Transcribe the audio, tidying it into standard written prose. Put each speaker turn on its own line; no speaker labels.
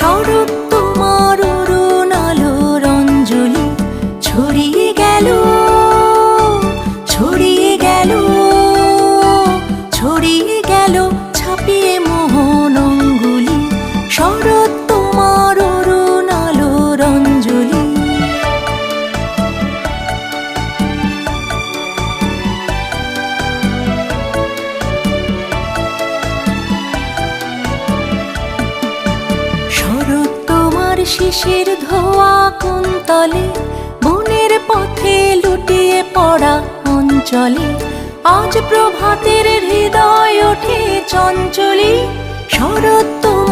শরৎ তোমার অরুণ আলোর অঞ্জলি ছড়িয়ে গেল, ছড়িয়ে গেল, ছড়িয়ে গেল ছাপিয়ে মোহন অঙ্গুলি। শরৎ তোমার অরুণ আলোর অঞ্জলি। শরৎ তোমার শিশির ধোয়া কুন্তলে, বনের পথে লুটিয়ে পড়া অঞ্চলে। আজ প্রভাতের হৃদয় ওঠে চঞ্চলী। শরৎ তোমার